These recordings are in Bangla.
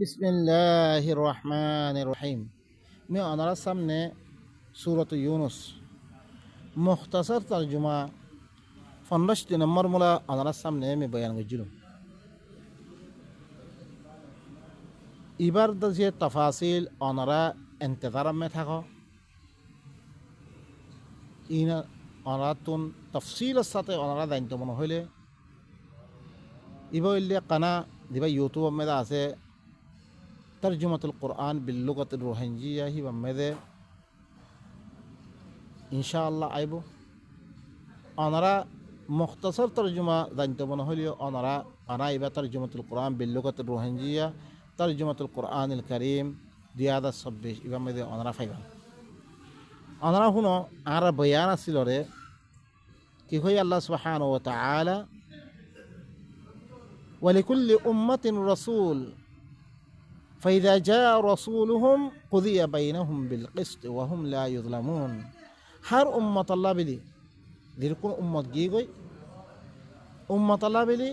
বিসমিল্লাহির রহমানির রহিম। আমি আপনার সামনে সূরাত ইউনুস মুখতাসার তর্জমা 15 নম্বর মূলা আপনার সামনে আমি বয়ান করছিলাম। এবার যে তফাসিল অনারা এন্তেজারামে থাকো ইনা অনারাতুন তফসিলের সাথে অনারা দায়িত্ব মনে হইলে ইবা হইলে কানা দিবা ইউটিউব মেদা আছে তর্জমাতুল কোরআন বিল্লুগাতির রোহিঙ্গিয়া হিবা মেদে ইনশাআল্লাহ আইব। অনারা মুখতাসর তর্জমা জানতে মনে হইলেও অনারা আনাইবা তর্জমাতুল কোরআন বিল্লুগাতির রোহিঙ্গিয়া তর্জমাতুল কোরআনুল কারীম 2026 ইবা মেদে অনারা ফাইবা। অনারা শুনো আর বয়ান আছিল রে কি হই আল্লাহ সুবহানাহু ওয়া তাআলা ওয়ালিকুল্লি উম্মাতিন রাসূল ফাইযা জাআ রাসূলুহুম কুদিয়া বাইনাহুম বিল কিসত ওয়া হুম লা ইউযলামুন। হার উম্মত আল্লাহ বিলি যেরকম উম্মত গিয়ে গই উম্মত আল্লাহ বিলি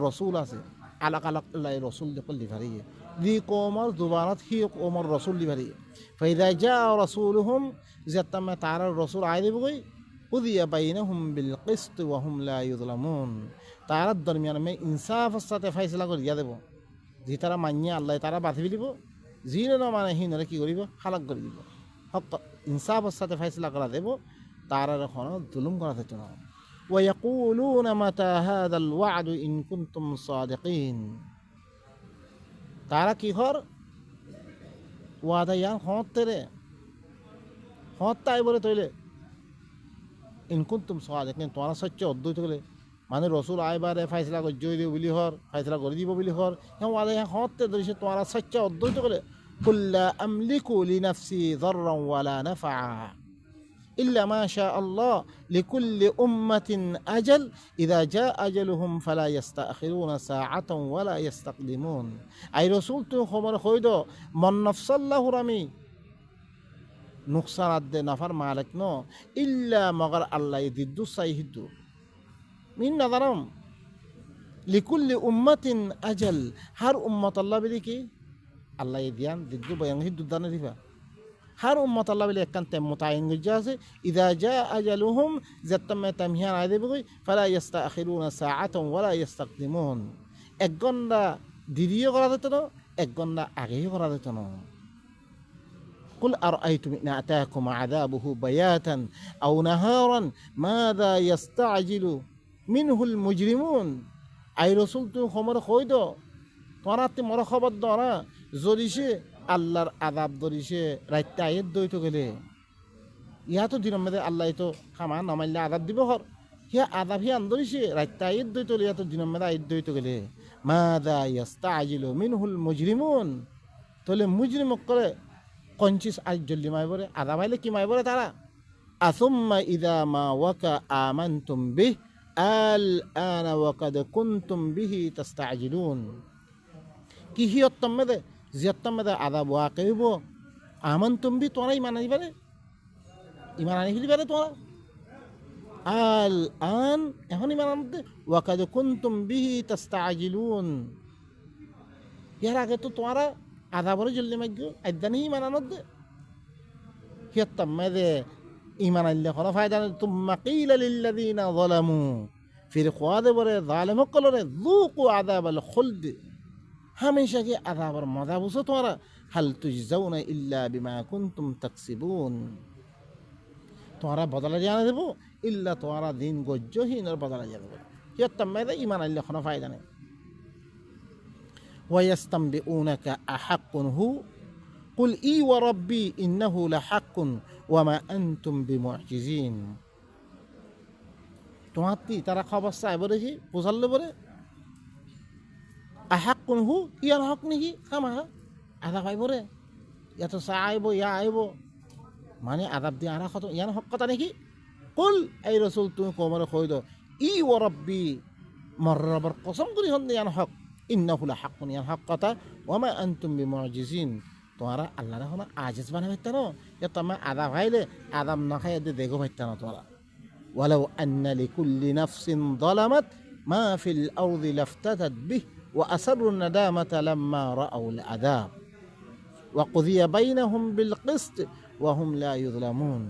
রসুল আছে আলাক আলাক আল্লাহ রসুল দেখল লিভারিয়ে দি কোমর জুবানত হি কোমর রসুল লিভারিয়ে ফাইদা যা রসুলহুম যেতামে তার রসুল আয় দেব গই কুদিয়া বাইনাহুম বিল কিসত ওয়া হুম লা ইউযলামুন। তার দরমিয়ান মে ইনসাফের সাথে ফয়সালা করিয়া দেব। যে তারা মানিয়ে আল্লাহ তারা বাঁধি দিব, যি না মানে হিনরে কি করিব হালাক করে দিব। হক ইনসাফের সাথে ফয়সালা করা দেব, তার আর কোনো জুলুম করা যেত না। ওয়ায়াকুলুনা মাতা হাদাল ওয়াদু ইন কুনতুম সাদিকিন। তারা কি হর ওয়াদা ইয়ান হতে রে হত তাই বলে তৈলে ইন কুনতুম সাদিকিন তোমার সত্য অদ্বৈত বলে মানে রসুল আইবারে ফাইসলা করে জয় দিব বলি হর ফাইসলা করে দিব বলি হর হ্যাঁ ওয়াদা ইয়ান হতে ধরেছে তোমার সত্য অদ্বৈত বলে কুল্লা আমলিকু লিনাফসি যাররান ওয়ালা নাফআ إلا ما شاء الله لكل أمة أجل إذا جاء أجلهم فلا يستأخرون ساعة ولا يستقدمون. أي رسول تو خبر خويدو من نفس الله رمي نقصان الد نفر مالك نو إلا مغر الله يددو سيهدو من نظرهم لكل أمة أجل هر أمة الله بديكي الله يديان ددو بيان هدو دانا ديفا هر أمة الله بلي كان تم متعين جازه إذا جاء أجلهم زتم تمهيان عادي بقول فلا يستأخرون ساعة ولا يستقدمون. أجنّا ديريو قرادتنا أجنّا أغيو قرادتنا. قل أرأيتم إن أتاكم عذابه بياتا أو نهارا ماذا يستعجل منه المجرمون. أي رسول تو خمر خويدو ترى مرة خبر دارا زوريشة আল্লাহর আযাব ধরিছে রাইতে আয়াত দইতো গেলে ইয়া তো দিনের মধ্যে আল্লাহ তো খামা নামাইলে আযাব দিব হর হিয়া আযাব হিয়া আন্দরিছে রাইতে আয়াত দইতো ইয়া তো দিনের মধ্যে আয়াত দইতো গেলে মাযা ইস্তাজিলু মিনহুল মুজরিমুন। তাহলে মুজরিম করে কনচিস আজ জলদি মাইবরে আযাব আইলে কি মাইবরে তারা আসুম্মা ইযা মা ওয়াকা আমানতুম বিহ আল আনা ওয়াকাদ কুনতুম বিহি তাস্তাজিলুন। কি হিয়ত তমদে জিয়াত্তম মেদা আদা বোয়া কেব আমন তুমি তোরা ইমান আনি পারে ইমান আনি ফেলি পারে তোরা আল আন এখন ইমান আনতে ওয়াকাদ কুনতুম বিহি তাস্তাজিলুন। ইয়ার আগে তো তোরা আদা বড় জলদি মাগ্য আদানি ইমান আনতে হিয়াত্তম মেদে ইমান আনলে কোনো ফায়দা নেই। তুম্মা কিলা লিল্লাযিনা যালামু ফির খোয়াদে বরে জালেম কলরে যুকু আযাবাল খুলদ हमेशा के अदाबर मजा बुझो तुम्हारा हल तुजजाउना इल्ला बिमा कुंतुम तक्सिबुन। तुम्हारा बदला जाने देबो इल्ला तुम्हारा दिन गज्जहीन और बदला जाने देबो ये तम्मेदा ईमान अल्लाह खना फायदा नहीं। वयस्तंबिउनका अहक्कुन हु कुल ई व रब्बी इन्नहु लहक्कुन वमा अंतुम बिमुअजिजिन। तुम्हारी तारा खबर साइबो देखी बुझाले बरे আহাক্কুন হু ইয়ার হক নাকি খামা আদা পাইব রে ইয়াতো চা আইব ইয়া আইব মানে আদাব দিয়ে আরা কত ইয়ার হক কথা নাকি। কুল এই রসুল তুমি কমরে কই দাও ই ও রব্বি মর রব্বর কসম করি হন ইয়ার হক ইন্নাহু লাহাক্কুন ইয়ার হক কথা ওমা আনতুম বিমুজিজিন। তোমরা আল্লাহর হনা আজিজ বানাবে তার ইয়া তোমা আদা ভাইলে আদাম না খাই দে দেখো ভাইতা না তোমরা ওয়ালাউ আন্না লিকুল্লি নাফসিন যালামাত মা ফিল আরদি লাফতাতাত বিহি وأسروا الندامة لما رأوا العذاب وقضي بينهم بالقسط وهم لا يظلمون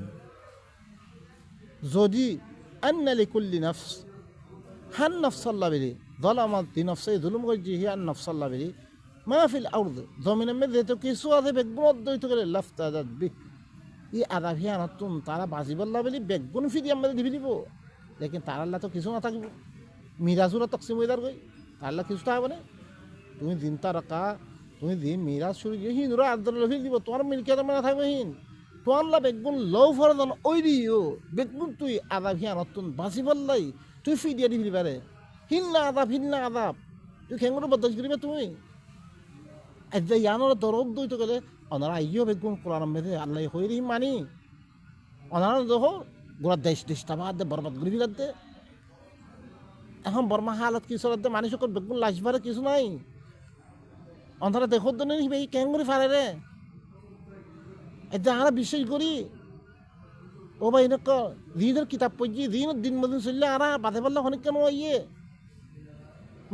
যদি أن لكل نفس هل نفس الله بلي ظلمت نفسه ظلم وجهه أن نفس الله بلي ما في الأرض ضمن مذهب كيسو هذا بيقول دويتو كله لفتادت به ই আদা ভিয়া নতুন তারা বাজিবল্লা বলি বেগুন ফিরি আমাদের দিবি দিব লেকিন তার আল্লাহ তো কিছু না থাকবে মিরাজুরা তকসিম হইদার গই তার আল্লাহ কিছু থাকবে না তুমি দিন তারকা তুমি দিন মিরাজ শুরু গিয়ে হিন্দুরা আদর ফির দিব তোমার মিলকিয়াত মানে থাকবে হিন তো আল্লাহ বেগুন লৌ ফরদন ওই দিও বেগুন তুই আদা ভিয়া নতুন বাজিবল্লাই তুই ফিরিয়া দিবি পারে হিন্না আদাব তুই খেঙ্গুর বদল করিবে তুমি আজ ইয়ানোর দরদ দইতো গেলে ওনারা আইও বেগুন কোরআন মেধে আল্লাহ হইরি মানি ওনারা দেখো গোড়া দেশ তাবাদ দে বরবাদ করি ফেলার দে এখন বর্মা হালত কি চলার দে মানুষ বেগুন লাশবারে কিছু নাই ওনারা দেখো তো নেই এই কেন করে ফারে রে এটা আমরা বিশ্বাস করি ও ভাই নক দিনের কিতাব পড়ছি দিন মদিন চললে আরা বাধে পারলে অনেক কেন ইয়ে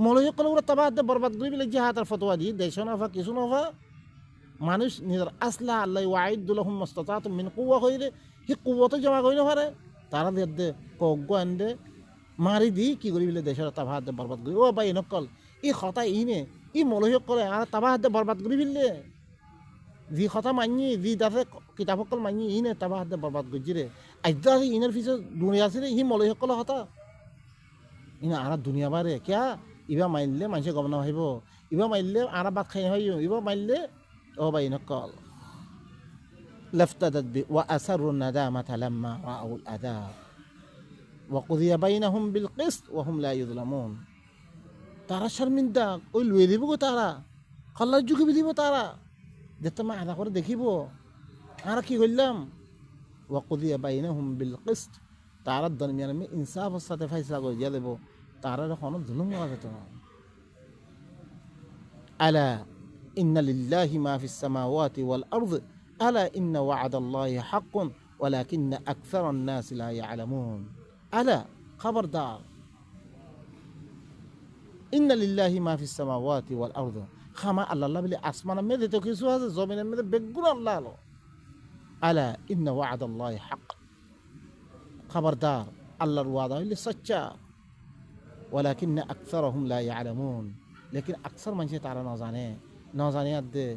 মৌলভী কোনো তাবাদ দে বরবাদ করি ফেলে জিহাদের ফতোয়া দি দেশ নফা কিছু নফা মানুষ নিজের আসলা আল্লাহ ওয়াইদুল্লাহুম মুস্তাতাত মিন কুওয়া কইরে হি কুওয়াতে জমা কইনো পারে তারা দে কগ্গ আনদে মারি দি কি করি বলে দেশের তাবাদ দে বরবাদ করি ও ভাই নকল ই কথা ইনে ই মৌলভী করে আর তাবাদ দে বরবাদ করি ফেললে যি কথা মানি যি দাসে কিতাব সকল মানি ইনে তাবাদ দে বরবাদ করি রে আজ্জা ইনের পিছে দুনিয়া আছে হি মৌলভী সকল কথা ইনা আর দুনিয়া বারে কিয়া ইবা মাইলে মানুষে গম না ভাইব ইবা মাইলে আর বাদ খাই হয় ইবা মাইলে ও ভাই নকল লাফতাদাত বি ওয়া আসরু নাদামাতা লাম্মা রাউ আযাব ওয়া কুদিয়া বাইনাহুম বিল কিসত ওয়া হুম লা ইযলামুন তারা শর্মিন্দা ওই লুয়ে দিব গো তারা কল্লা যুগে দিব তারা যেতে মা আদা করে দেখিব আর কি করলাম ওয়া কুদিয়া বাইনাহুম বিল কিসত তারা দরমিয়ান মে ইনসাফের সাথে ফয়সালা করে দিয়া দেব তারা কোনো জুলুম করা যেত না আলা إن لله ما في السماوات والأرض ألا إن وعد الله حق ولكن أكثر الناس لا يعلمون ألا خبردار إن لله ما في السماوات والأرض خما الله بلي أسمان ماذا تكيسوا هذا زمن ماذا بيقول الله له ألا إن وعد الله حق خبردار الله الوعد اللي سچا ولكن أكثرهم لا يعلمون لكن أكثر من شيء تعالى نظانه নজানিয়াত দে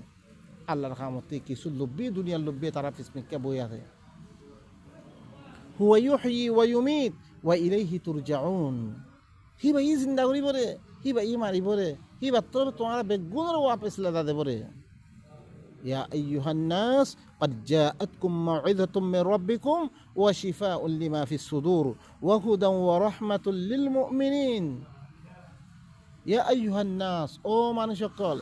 আল্লাহর খামতে কিছু লব্বি দুনিয়ার লব্বি তারা পিসমিকে বই আছে হুয়া ইউহয়ি ওয়া ইউমিত ওয়া ইলাইহি তুরজাউন হি ভাই জিন্দা করি বরে হি ভাই মারি বরে হি বাত্তর তোমার বেগুনের ওয়াপস লাদা দে বরে ইয়া আইয়ুহান নাস قد جاءتكم موعظة من ربكم وشفاء لما في الصدور وهدى ورحمة للمؤمنين يا أيها الناس او মানুষসকল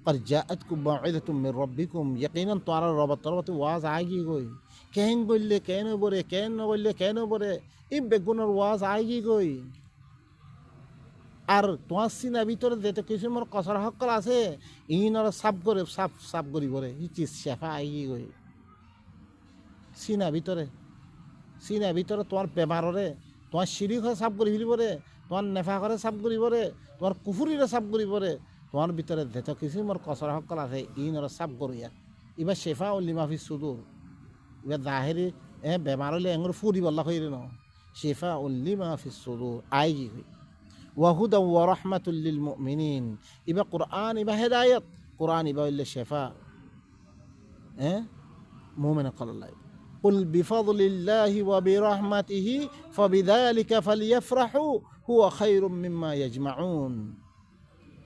قد جاءتكم موعظة من ربكم يقينا تعالى ربط واز آگی گوئی کہیں گولے کہیں بورے کہیں گولے کہیں بورے ای বেগুনের ওয়াজ আইগি গই আর তোমার সিনা ভিতরে যেতে কিছু মোর কসর হকল আছে ইনর সাফ করে সাফ করি বরে ই চিজ শেফা আইগি গই সিনা ভিতরে তোমার বেমাররে তোমার শিরিক হয়ে সাফ করি ফেলিবরে তোমার নেফা করে সাফ করিবরে তোমার কুফুরিরে সাফ করিবরে তোমার ভিতরে যেত কিছু মোর কসর হকল আছে ইনর সাফ করিয়া এবার শেফা ও লিমাফি সুদূর এবার জাহেরি বেমার হলে এঙুর ফুরি বল্লা হইরে ন শেফা ও লিমাফি সুদূর আইগি হই ওয়াহুদা ওয়া রাহমাতুল লিল মুমিনিন এবার কোরআন এবার হেদায়েত কোরআন এবার হইলে শেফা মুমিন কল্লাই قل بفضل الله وبرحمته فبذلك فليفرحوا هو خير مما يجمعون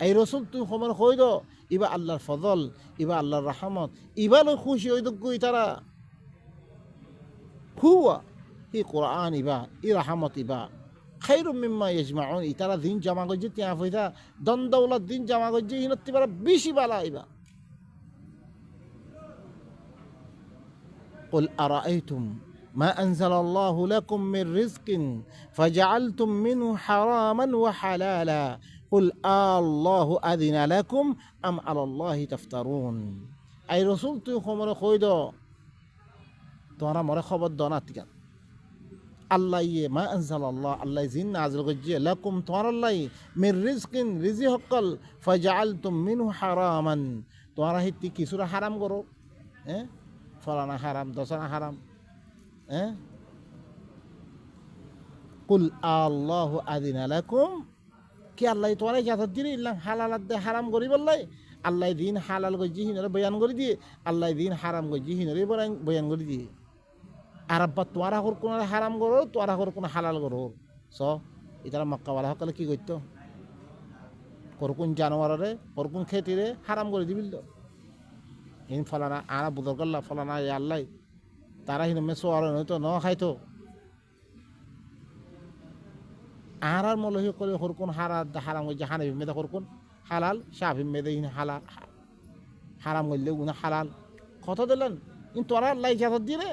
এই রসুল তুই খবর হই দো ইবা আল্লাহর ফজল ইবা আল্লাহর রহমত ইবা লো খুশি হই দই তারা হুয়া হি কোরআন ইবা ই রহমত ইবা খায়রুম মিম্মা ইয়াজমাউন ইতারা দিন জমা গজ্জে তিয়া ফইদা দন দৌলত দিন জমা গজ্জে ইনতি বারা বেশি বালা ইবা قل أرأيتم ما أنزل الله لكم من رزق فجعلتم منه حراما وحلالا قل الله أذن لكم أم على الله تفترون أي رسول তুই খবর কই দ তোরা মরে খবর দনা তিকা আল্লাহ মা আনজালাল্লাহ আল্লাহ জিন নাযিল করছে লাকুম তোমার আল্লাহ মির রিজকিন রিজি হকল ফাজআলতুম মিনহু হারামান তোমরা হিতি কিছুরা হারাম করো হ্যাঁ ফলানা হারাম দশনা হারাম হ্যাঁ কুল আল্লাহু আযিনা লাকুম কি আল্লাহ তোমরা ইজাজত দিলে ইল্লাহ হালাল দে হারাম করি বললাই আল্লাহ দিন হালাল গজি হিনরে বয়ান করে দিয়ে আল্লাহ দিন হারাম গজি হিনরে বয়ান করে দিয়ে আর আব্বা তোরা হর কোন হারাম করো তোরা হর কোন হালাল করো স ইতারা মক্কাওয়ালা সকলে কি করতো করকুন জানোয়ারে করকুন খেতিরে হারাম করে দিবিল ইন ফলানা আরা বুদর করলা ফলানা আল্লাহ তারা হিন মেসো আর নয়তো ন খাইতো আর মলহি করে হরকুন হারাম গজি হানাবি মেদা হরকুন হালাল সাফি মেদে ইন হালাল হারাম করলে উনি হালাল কত দিলেন ইন তোরা আল্লাহ ইজাজত দিয়ে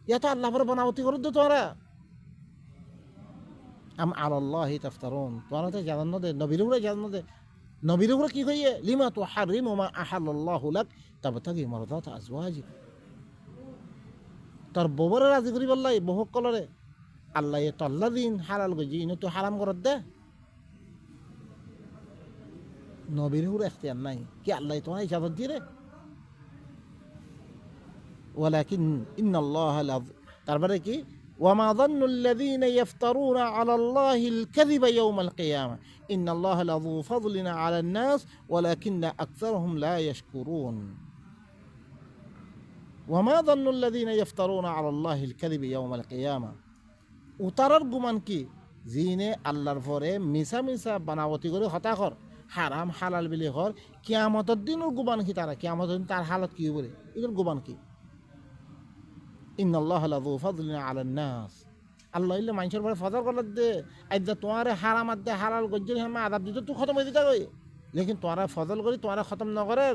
ইয়া তো আল্লাহ পরে বানাবতি করে দো তোরা আম আলাল্লাহি তাফতারুন তোরা তো জানান দে নবীর উপরে জানান দে নবীর উপরে কি কইয়ে লিমা তুহারিমু মা আহাল্লাহু লাক তাবতাগি মারদাত আজওয়াজি তোর ববরে রাজি করি বললাই বহু কলরে আল্লাহ এ তল্লা দিন হালাল গজি ইনো তো হারাম করত দে নবীর উপরে ইখতিয়ার নাই কি আল্লাহ তোরা ইজাজত দিয়ে রে ولكن إن الله তারপরে কি وما ظن الذين يفترون على الله الكذب يوم القيامة إن الله لذو فضل على الناس ولكن أكثرهم لا يشكرون وما ظن الذين يفترون على الله الكذب يوم القيامة উতারার গুমান কি জিনে আল্লাহর পরে মিছা মিছা বানাবতি করে হতা কর হারাম হালাল বিলি কর কিয়ামতের দিনের গুমান কি তারা কিয়ামতের দিন তার হালত কি বলে এদের গুমান কি ইন্নাল্লাহ লাযু ফাদলিন আলান নাস আল্লাহ ইল্লা মানুষের পরে ফজল করলে দে আইদা তোমারে হারাম আদে হালাল গজ্জের হেমা আযাব দিতে তুই খতম হয়ে দিতা কই লেকিন তোরা ফজল করি তোরা খতম ন করে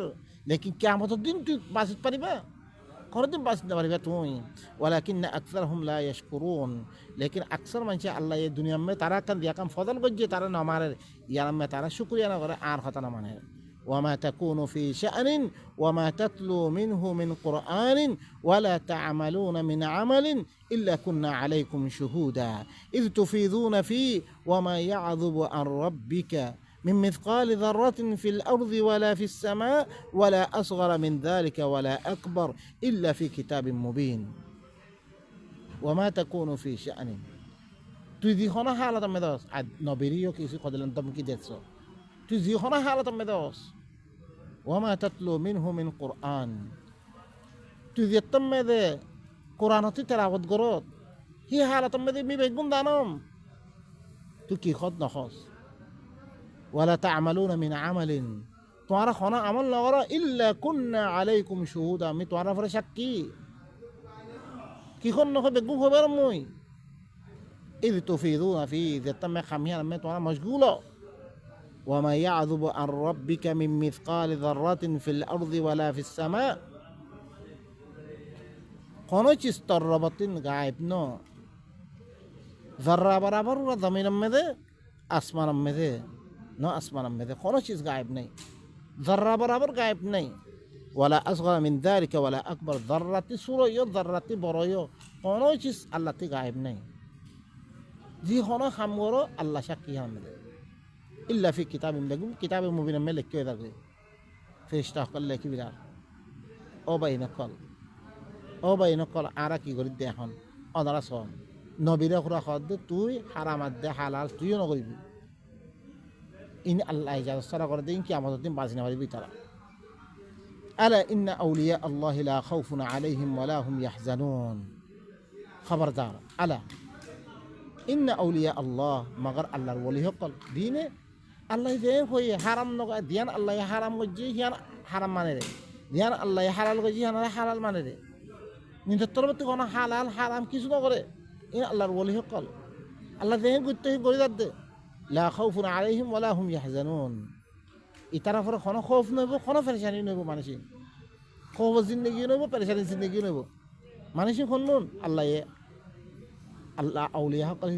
লেকিন কিয়ামতের দিন তুই বাঁচিত পারিবা কোনদিন বাঁচিত না পারিবা তুই ওয়ালাকিন্না আকসারহুম লা ইয়াশকুরুন লেকিন আকসার মানুষ আল্লাহ এই দুনিয়া মে তারা কান দিয়া কাম ফজল গজ্জে তারা না মারে ইয়ার মে তারা শুকরিয়া না করে আর কথা না মানে وما تكون في شأن وما تتلو منه من قرآن ولا تعملون من عمل إلا كنا عليكم شهودا إذ تفيضون فيه وما يعذب عن ربك من مثقال ذرة في الأرض ولا في السماء ولا أصغر من ذلك ولا أكبر إلا في كتاب مبين وما تكون في شأن تذيخنا حالة مدرس نبيريو كيسي قدلن تمكي ديتسو تزيخنا حالة مدوس وما تتلو منه من قرآن تزيتم مده قرآن تلاوت قرات هي حالة مده مي بيجون دانم تكي خد نخص ولا تعملون من عمل توارا خنا عمل نغرا إلا كنا عليكم شهودا مي توارا فرشكي كي خن نخ بيجون خبر موي إذ تفيضون فيه زيتم خميان مي توارا مشغولة وما يعذب عن ربك من مثقال ذرة في الأرض ولا في السماء কোনো চিজ তরবতিন গায়েব ন জর্রা বরাবর জমিনের মেদে আসমানের মেদে ন আসমানের মেদে কোনো চিজ গায়েব নেই জর্রা বরাবর গায়েব নেই ওয়ালা আসগর মিন যালিকা ওয়ালা আকবার জর্রাতি সুরয় জর্রাতি বড়য় কোনো চিজ আল্লাহতে গায়েব নেই জি হনো খামগর আল্লাহ সাক্ষী হামদে إلا في كتاب مبين كتاب مبين ملك كذا فيشتاق الله كبير أو بين قال عراكي يقول دهان أنا رسول نبيله خرا خد توي حرام ده حلال توي نقولي إن الله يجعل الصلاة قردين كي أمر الدين بعضنا ولي بيترا ألا إن أولياء الله لا خوف عليهم ولا هم يحزنون خبردار ألا إن أولياء الله مغر الله وليه قال دينه আল্লাহ যে হই হারাম নগা দিয়ান আল্লাহ হারাম গজি হিয়ান হারাম মানে রে দিয়ান আল্লাহ হালাল গজি হিয়ান হালাল মানে রে নিজের তরফতে কোনো হালাল হারাম কিছু না করে ইন আল্লাহর ওলি হকল আল্লাহ যে গুতে গরি দে লা খাউফুন আলাইহিম ওয়ালা হুম ইয়াহজানুন ইতারা পরে কোনো খৌফ নইব কোনো পেরেশানি নইব মানুষ খৌফ জিন্দেগি নইব পেরেশানি জিন্দেগি নইব মানুষ শুনুন আল্লাহ আউলিয়া হকল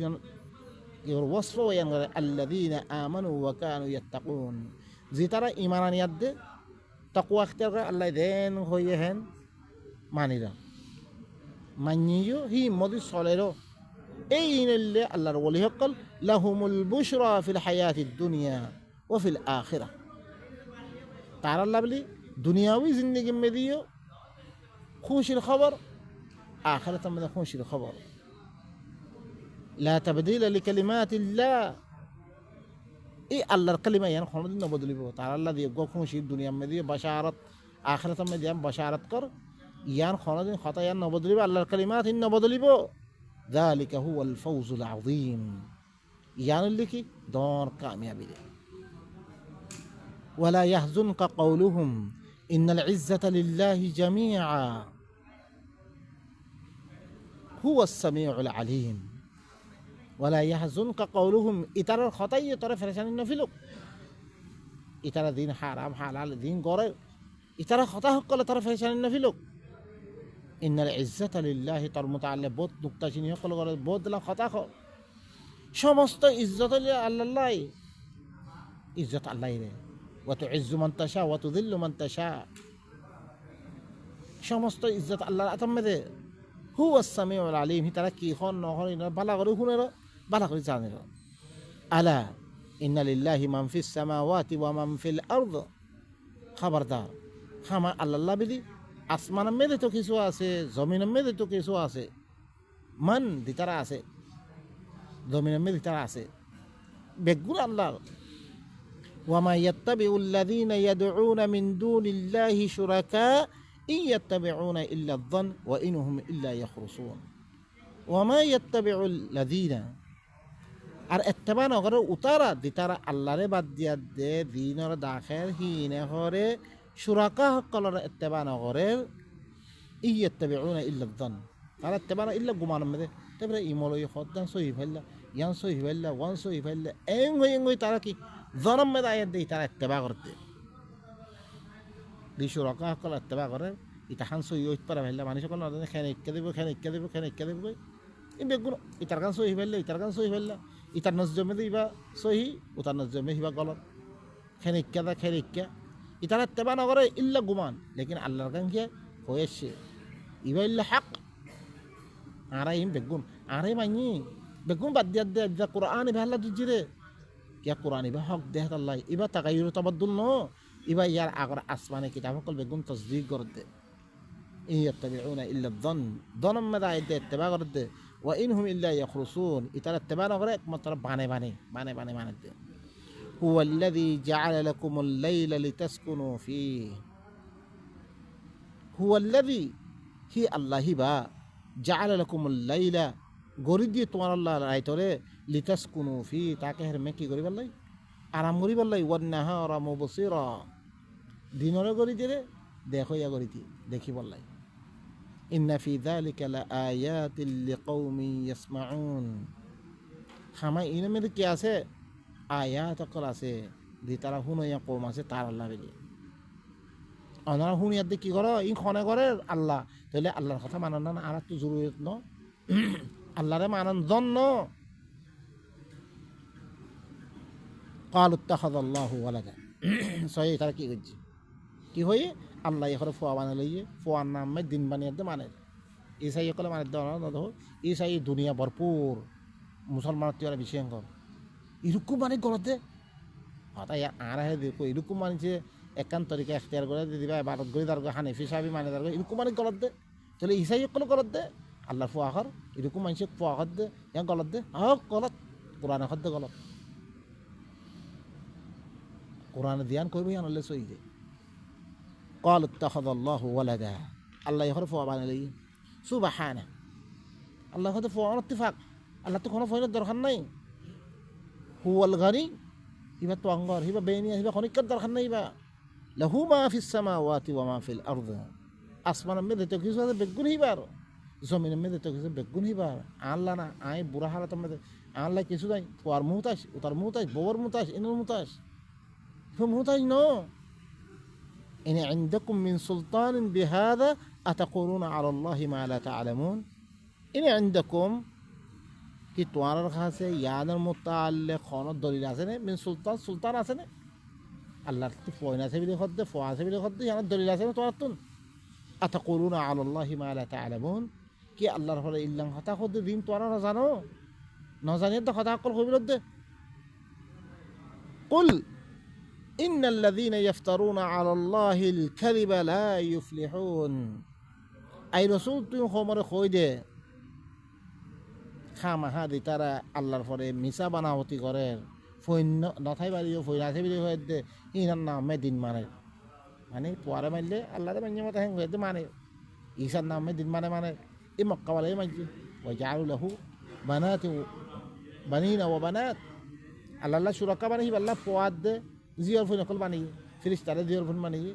يور وصف وينغر الذين آمنوا وكانوا يتقون زي ترى إيمان يد تقوى اختيار الله دين هو يهن مانيرا مانيو هي مودي سوليرو এই ইনল্লে আল্লাহর ওলি হকল লাহুমুল বুশরা ফিল হায়াতিদ দুনিয়া ও ফিল আখিরা। তার আল্লাহ বলি দুনিয়াবি জিন্দগি মে দিও খুশির খবর, আখিরাতের মধ্যে খুশির খবর। লা তাবদীলা লিকালিমাতিল্লাহ, এই আল্লাহর কালিমা ইয়ান কোনোদিন নবদলিব। তার আল্লাহ দিয়ে খুশি দুনিয়ার মে দিয়ে বাশারত, আখিরাতের মধ্যে বাশারত কর, ইয়ান কোনোদিন কথা ইয়ান নবদলিব, আল্লাহর কালিমাত ইন নবদলিব। যালিকা হুয়াল ফাউজুল আযীম, ইয়ান লিখি দর কামিয়াবি। ওয়ালা ইয়াহজুনকা কাউলুহুম ইন্নাল ইজ্জাতা লিল্লাহি জামিআ হুয়াস সামিউল আলীম। ওয়ালা ইয়াহজুনকা কাউলুহুম, ইতারার কথাই তোরা ফেরেশানি নফিলুক, ইতারা দিন হারাম হালাল দিন গড়ে, ইতারা কথা হকলে তারা ফেরেশানি নফিলুক। ইন্নাল ইজ্জাতা লিল্লাহি, তার মুতাআল্লিক বহুত নুকতা চিনি হকল গড়ে বহুত দিলা কথা খ, সমস্ত ইজ্জত আল্লাহ, ইজ্জত আল্লাহ রে। ওয়া তুইজ্জু মান তাশা ওয়া তুযিল্লু মান তাশা, সমস্ত ইজ্জত আল্লাহর আতমে দে। হুয়াস সামিউল আলীম, তারা কি হন নহন বালা করে শুনে বালা করে জানে। আলা ইন্না লিল্লাহি মান ফিস সামাওয়াতি ওয়া মান ফিল আরদ, খবরদার খামা আল্লাহ বিলি আসমানের মেয়েদের তো কিছু আছে, জমিনের মেয়েদের তো কিছু আছে, মান দিতারা আছে, জমিনের মেয়ে দিতারা আছে, বেগুন আল্লাহর। ওয়ামা ইয়াত্তাবিউল্লাযীনা ইয়াদউনা মিন দুনিল্লাহি শুরাকা ইন ইয়াত্তাবিউনা ইল্লা আয-যন ওয়া ইন হুম ইল্লা ইয়াখরুসুন। ওয়ামা ইয়াত্তাবিউল্লাযীনা, আর এত্তেবা নগরে উতারা দিতারা আল্লাহরে বাদ দিয়া দে দিনর দাখের হিনে হরে শুরাকা হকলর এত্তেবা নগরের ইত্তাবিউনা ইল্লা আয-যন, তারা এত্তেবা ইল্লা গুমানের মধ্যে। তারপরে ইমলই হদ্দান সহি ফেললা, ইয়ান সহি ফেললা, ওয়ান সহি ফেললা, এং হই তারা কি জনম মেদা আয়াত দেই তারা এত্তেবা করতে দি শুরাকা হকল এত্তেবা করে। ইতাহান সহি ওই পারা ফেললা মানুষ সকল খেনে ইক্কা দেব, খেনে ইক্কা দেব, খেনে ইক্কা দেব, এই বেগুন ইতার গান সহি ফেললে, ইতার গান সহি ফেললা, ইতার নজমে দিবা সহি, উতার নজমে হিবা গলত, খেনে ইক্কা দা খেনে ইক্কা, ইতারা এত্তেবা নগরে ইল্লা গুমান। লেকিন আল্লাহর গান কে হয়েছে ইবা ইল্লা হক। আরাই বেগুন আরে মাইনি বেগুন বাদ দিয়া দে কোরআন ইবা আল্লাহ দুজিরে ইয়া কোরআন ইবা হক দেহ আল্লাহ, ইবা তাগায়ুর তাবাদ্দুল ন, ইবা ইয়ার আগর আসমানে কিতাব সকল বেগুন তসদিক করে দে। ইয়াত্তাবিউনা ইল্লা আয-যন, দনম মেদা আয়াত দে ইত্তেবা করে দে। ওয়া ইন হুম ইল্লা ইয়াখরুসুন, ইতারা ইত্তেবা নগরে একমাত্র বানে দে। হুয়াল্লাযী জাআলা লাকুমুল লাইলা লিতাসকুনু ফীহি, হুয়াল্লাযী হি আল্লাহি বা জাআলা লাকুমুল লাইলা গরি দিয়ে তোমার আল্লাহ রাইতরে লিতাসকুনু ফি, তাকে হের মে কি করি বললাই আরাম করি বললাই, ওয়ান নাহারা মুবসিরা, দিনরে গরি দিয়ে দেখো ইয়া গরি দিয়ে দেখি বললাই। ইন্না ফি যালিকা লাআয়াতিল লিকাউমিন ইয়াসমাউন, খামাই ইনের মধ্যে কি আছে আয়াত অকল আছে দি তারা শুনইয়া কম আছে তার আল্লাহ বেলি। ওনারা শুনিয়ার দিয়ে কি করো ই খনে করে আল্লাহ, তাহলে আল্লাহর কথা মানান না আর একটু জরুরত ন, আল্লাহরে মানান জন্য। ক্বালু ইত্তাখাযাল্লাহু ওয়ালাদা, সহি তারা কি করছে কি হয়ে আল্লাহ এখানে ফোয়া বানিয়ে লইয়ে ফোয়ার নামে দিন বানিয়ে দে মানে ইসাই সকলে মানে দেওয়া না দেখো ইসাই দুনিয়া ভরপুর মুসলমানের তুই বিশেষ কর ইরকম মানে গলতে হঠাৎ আর হে দেখো এরকম মানছে একান তরিকা এখতিয়ার করে দিবা ভারত গড়ি তার হানিফি সাহেবি মানে তার এরকম মানে গলত দে, তাহলে ইসাই সকলে গলত দে আল্লাহর ফোয়া কর এরকম মানুষে ফোয়া কর দে ইয়া গলত দে গলত কোরআন খর দে গলত কোরআন ধ্যান করবি আনলে সই দে। ক্বালু ইত্তাখাযাল্লাহু ওয়ালাদা, আল্লাহ এখানে ফোয়া বানালি সুবহানাহু, আল্লাহ হয়তো ফোয়া ইত্তিফাক, আল্লাহ তো কোনো ফোনের দরকার নাই। হুয়াল গানি, হিবা তো অঙ্গর হিবা বেনিয়া হিবা খনিকার দরকার নাই, বা লাহু মা ফিস সামাওয়াতি ওয়া মা ফিল আরদ, আসমানের মধ্যে তো কিছু আছে বেগুন হিবার, জমিনের মধ্যে তো কিছু বেগুন হিবার। আল্লাহ না আই বুড়া হালাতের মধ্যে আল্লাহ কিছু নাই, ফোয়ার মুহতাজ উতার মুহতাজ বউর মুহতাজ ইনুর মুহতাজ মুহতাজ ন। ইন ইনদাকুম মিন সুলতানিন বিহাযা আতাকুলুনা আলা আল্লাহি মা লা তা'লামুন, ইন ইনদাকুম কি তোমার কাছে ইয়াদের মুতাআল্লিক কোন দলিল আছে না? মিন সুলতান সুলতান আছে না? আল্লাহর তো ফয়ন আছে বিলে খদ্দে ফোয়া আছে বিলে খদ্দে ইয়াদের দলিল আছে না তোমার তুন? আতাকুলুনা আলা আল্লাহি মা লা তা'লামুন, কি আল্লাহর ফলে ইল্লাং কথা কত দিন তোরা জানো নজানিয়ে তো কথা অকল কবির দে কুল ইন্নাল্লাযীনা ইফতারুনা আলাল্লাহিল কাযিবা লা ইউফলিহুন আই রাসূল তুই খবরে কই দে খামাহা দি তারা আল্লাহর পরে মিছা বানাবতি করে ফৈন্য নথাই বাড়িও ফৈনাথে বিলি হয়ে দে ইনার নামে দিন মানে তোয়ারে মারলে আল্লাহরে মান্য মতো হ্যাং হয়ে মানে ঈশার নামে দিন মানে এই মক্কাওয়ালাই মানছি ওই জালু লাহু বানাত বানিনা ও বানাত আল্লাহ সুরক্ষা বানাই আল্লাহ পোয়াদ দে জিয়র ফোন অকল বানিয়ে ফিরিস তারা জিয়র ফোন বানিয়ে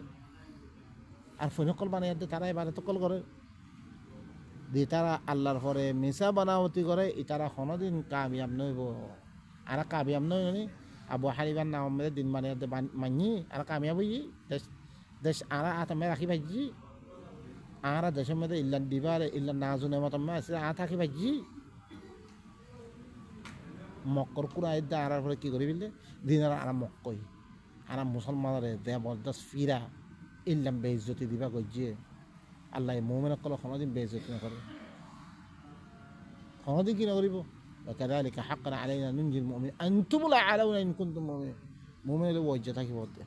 আর ফোন অকল বানিয়ে দে তারা এবারে তো কল করে দিয়ে তারা আল্লাহর পরে মিছা বানাবতি করে তারা কোনোদিন কামিয়াব নইব আর কামিয়াব নই নি আবু হানিফার নাম মেরে দিন মানে মানি আর কামিয়াব হই দেশ দেশ আর আতামে রাখি ভাজি আর দেশের মধ্যে ইল্লা দিবার ইল্লা নাজুনের মতো আছে থাকি ভাজি মক্কর কুড়া দে আর পরে কি করি বিলে দিন আর মক্কই আর মুসলমানের জবরদস্ত ফিরা ইল্লাম বেইজ্জতি দিবা গজিয়ে আল্লাহ মোমেন কল কোনোদিন বেইজ্জতি নকরে কোনোদিন কি নকরিব وكذلك حقا علينا ننجي المؤمنين أنتم الأعلون إن كنتم مؤمنين مؤمن لو وجهتك بوده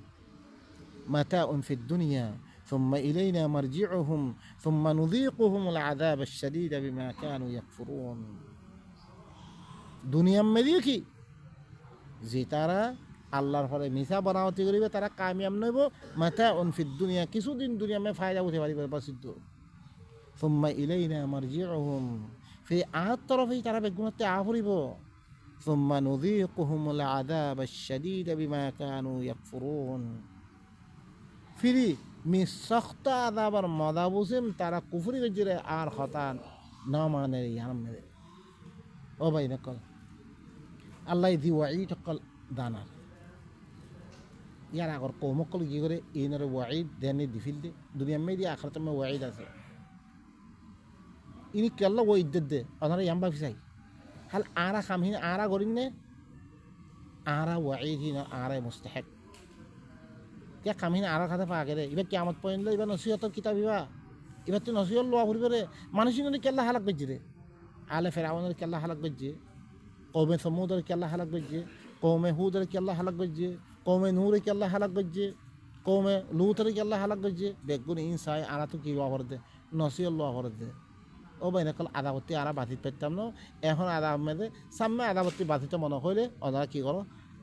متاع في الدنيا ثم إلينا مرجعهم ثم نذيقهم العذاب الشديد بما كانوا يكفرون দুনিয়া মেদিয়ে কি যে তারা আল্লাহর ফলে মিছা বানাওয়াতি করিবে তারা কামিয়াব নইব মাথা অনফিদ দুনিয়া কিছুদিন দুনিয়া মে ফায়দা উঠে পারিবে প্রসিদ্ধ সুম্মা ইলাইনা মারজিউহুম ফি আহাত তরফেই তারা বেগুনতে আহরিব সুম্মা নুযীকুহুমুল আযাবাশ শাদীদ বিমা কানু ইয়াকফুরুন ফিরি মি সখত আযাবার মজা বুঝিম তারা কুফরি গজরে আর খতান না মানে ইয়াম মেরে ও ভাই নকল আল্লাহ দি ওয়াঈদ কল দানার ইয়ার আগর কৌমকল কি করে ইনার ওয়াঈদ দেনে দিফিল দে দুনিয়া মে দি আখিরাত মে ওয়াঈদ আছে ইনি কেল্লা ওই ইদ্দত দে অনারা ইয়াম্বা ফিসাই হাল আরা খামহিন আরা গরিন নে আরা ওয়াঈদ হিন আরা মুস্তাহিক কে খামহিন আরা খাতে পা গেরে ইবা কিয়ামত পয়ন ইবা নসিহতর কিতাব ইবা ইবা তো নসিহত লওয়া ঘুরিবে রে মানুষিন কেল্লা হালাক বেজি রে আলে ফেরাউনের কেল্লা হালাক বেজি কৌমে সমুদের কেল্লা হালাক বেজি কৌমে হুদের কেল্লা হালাক বেজি কৌমে নূরে কেল্লা হালাক বেজি কৌমে লুতের কেল্লা হালাক বেজি বেগুন ইনসাই আরা তো কি লওয়া দে নসিহত লওয়া দে ও ভাই নকল আদাবত্তি আরা বাতিত পেতাম না এখন আদা মেদে সামনে আদাবত্তি বাতিতে মনে হইলে ওনারা কি করো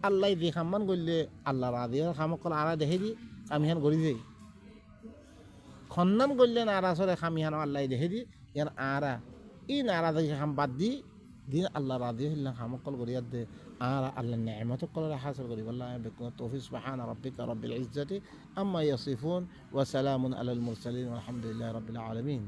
আল্লাহ দি খামান করলে আল্লাহ রাধি খামকল আরা দেখে দি কামিহান গড়ি যাই খন্নান করলে না আরা সরে খামিহান আল্লাহ দেখে দি ইয়ান আরা ই নারা দেখে খাম বাদ দি দিন আল্লাহ রাধি হইলাম খামকল গড়িয়ার দে আর আল্লাহ নেমত কলে হাসিল করি বললাম বেকুন তৌফিক সুবহান রাব্বিকা রাব্বিল ইজ্জাতি আম্মা ইয়াসিফুন ওয়া সালামুন আলাল মুরসালিন ওয়া আলহামদুলিল্লাহি রাব্বিল আলামিন।